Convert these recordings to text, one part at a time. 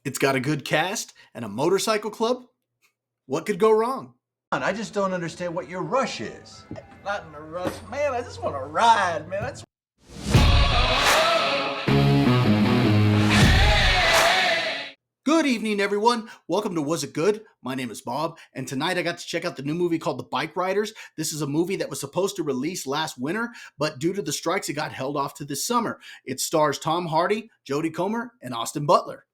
It's got a good cast and a motorcycle club. What could go wrong? I just don't understand what your rush is. Not in a rush, man. I just want to ride, man. That's Good evening, everyone. Welcome to Was It Good? My name is Bob, and tonight I got to check out the new movie called The Bikeriders. This is a movie that was supposed to release last winter, but due to the strikes, it got held off to this summer. It stars Tom Hardy, Jodie Comer, and Austin Butler.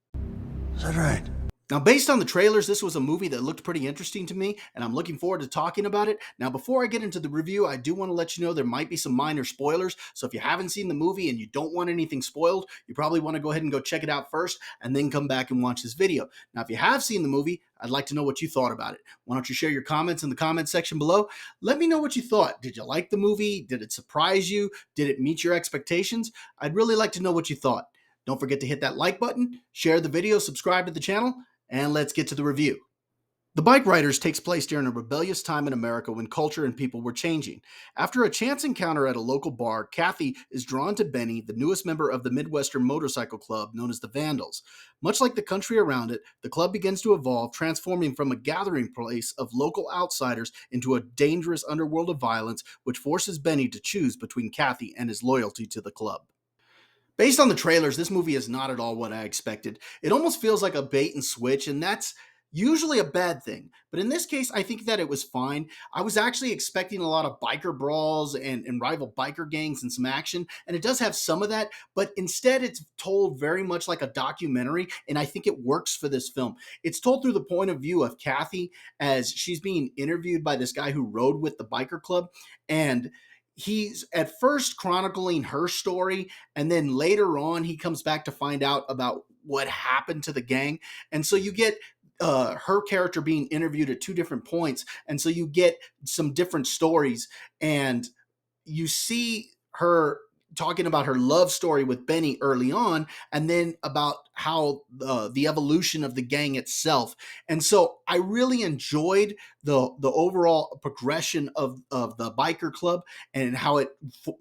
Is that right? Now, based on the trailers, this was a movie that looked pretty interesting to me, and I'm looking forward to talking about it. Now, before I get into the review, I do want to let you know there might be some minor spoilers. So if you haven't seen the movie and you don't want anything spoiled, you probably want to go ahead and go check it out first and then come back and watch this video. Now, if you have seen the movie, I'd like to know what you thought about it. Why don't you share your comments in the comment section below? Let me know what you thought. Did you like the movie? Did it surprise you? Did it meet your expectations? I'd really like to know what you thought. Don't forget to hit that like button, share the video, subscribe to the channel, and let's get to the review. The Bikeriders takes place during a rebellious time in America when culture and people were changing. After a chance encounter at a local bar, Kathy is drawn to Benny, the newest member of the Midwestern motorcycle club known as the Vandals. Much like the country around it, the club begins to evolve, transforming from a gathering place of local outsiders into a dangerous underworld of violence, which forces Benny to choose between Kathy and his loyalty to the club. Based on the trailers, this movie is not at all what I expected. It almost feels like a bait and switch, and that's usually a bad thing. But in this case, I think that it was fine. I was actually expecting a lot of biker brawls and rival biker gangs and some action, and it does have some of that, but instead it's told very much like a documentary, and I think it works for this film. It's told through the point of view of Kathy as she's being interviewed by this guy who rode with the biker club, and he's at first chronicling her story, and then later on he comes back to find out about what happened to the gang. And so you get her character being interviewed at two different points, and so you get some different stories, and you see her talking about her love story with Benny early on, and then about how the evolution of the gang itself. And so I really enjoyed the overall progression of the biker club and how it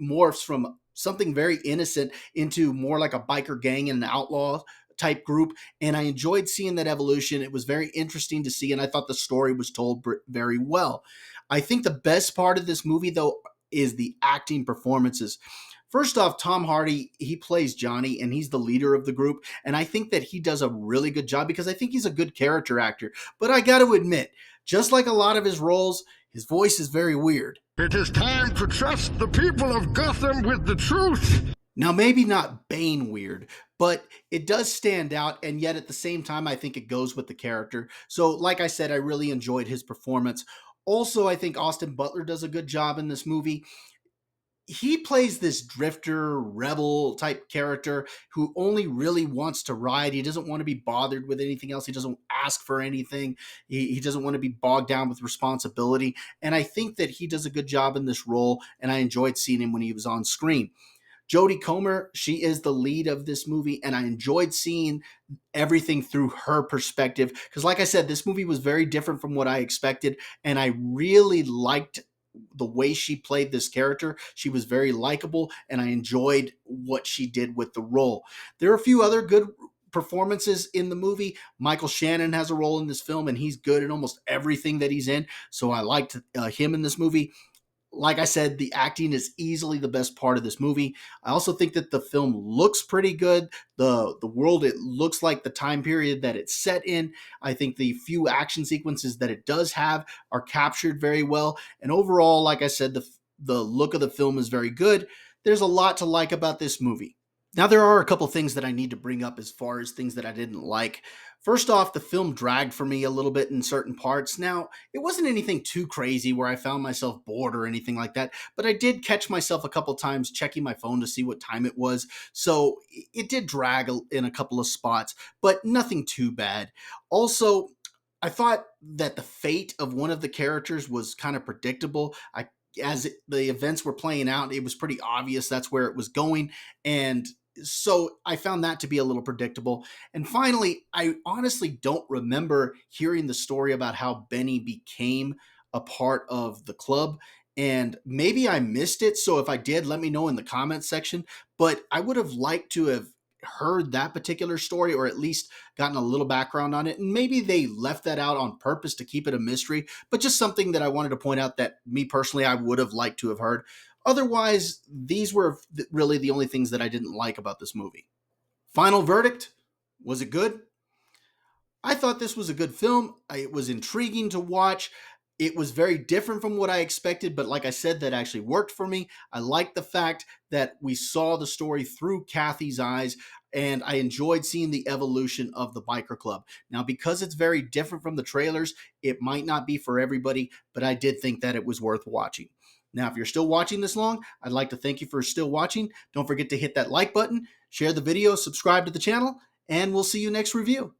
morphs from something very innocent into more like a biker gang and an outlaw type group. And I enjoyed seeing that evolution. It was very interesting to see, and I thought the story was told very well. I think the best part of this movie, though, is the acting performances. First off, Tom Hardy, he plays Johnny, and he's the leader of the group, and I think that he does a really good job because I think he's a good character actor. But I got to admit, just like a lot of his roles, his voice is very weird. It is time to trust the people of Gotham with the truth. Now, maybe not Bane weird, but it does stand out, and yet at the same time, I think it goes with the character. So, like I said, I really enjoyed his performance. Also, I think Austin Butler does a good job in this movie. He plays this drifter, rebel type character who only really wants to ride. He doesn't want to be bothered with anything else. He doesn't ask for anything. He doesn't want to be bogged down with responsibility. And I think that he does a good job in this role, and I enjoyed seeing him when he was on screen. Jodie Comer, she is the lead of this movie, and I enjoyed seeing everything through her perspective because, like I said, this movie was very different from what I expected, and I really liked the way she played this character. She was very likable, and I enjoyed what she did with the role. There are a few other good performances in the movie. Michael Shannon has a role in this film, and he's good in almost everything that he's in, so I liked him in this movie. Like I said, the acting is easily the best part of this movie. I also think that the film looks pretty good. The world, it looks like the time period that it's set in. I think the few action sequences that it does have are captured very well. And overall, like I said, the look of the film is very good. There's a lot to like about this movie. Now, there are a couple things that I need to bring up as far as things that I didn't like. First off, the film dragged for me a little bit in certain parts. Now, it wasn't anything too crazy where I found myself bored or anything like that, but I did catch myself a couple times checking my phone to see what time it was. So it did drag in a couple of spots, but nothing too bad. Also, I thought that the fate of one of the characters was kind of predictable. As the events were playing out, it was pretty obvious that's where it was going, and so I found that to be a little predictable. And finally, I honestly don't remember hearing the story about how Benny became a part of the club. And maybe I missed it. So if I did, let me know in the comments section. But I would have liked to have heard that particular story, or at least gotten a little background on it. And maybe they left that out on purpose to keep it a mystery, but just something that I wanted to point out that me personally, I would have liked to have heard. Otherwise, these were really the only things that I didn't like about this movie. Final verdict: was it good? I thought this was a good film. It was intriguing to watch. It was very different from what I expected, but like I said, that actually worked for me. I liked the fact that we saw the story through Kathy's eyes, and I enjoyed seeing the evolution of the biker club. Now, because it's very different from the trailers, it might not be for everybody, but I did think that it was worth watching. Now, if you're still watching this long, I'd like to thank you for still watching. Don't forget to hit that like button, share the video, subscribe to the channel, and we'll see you next review.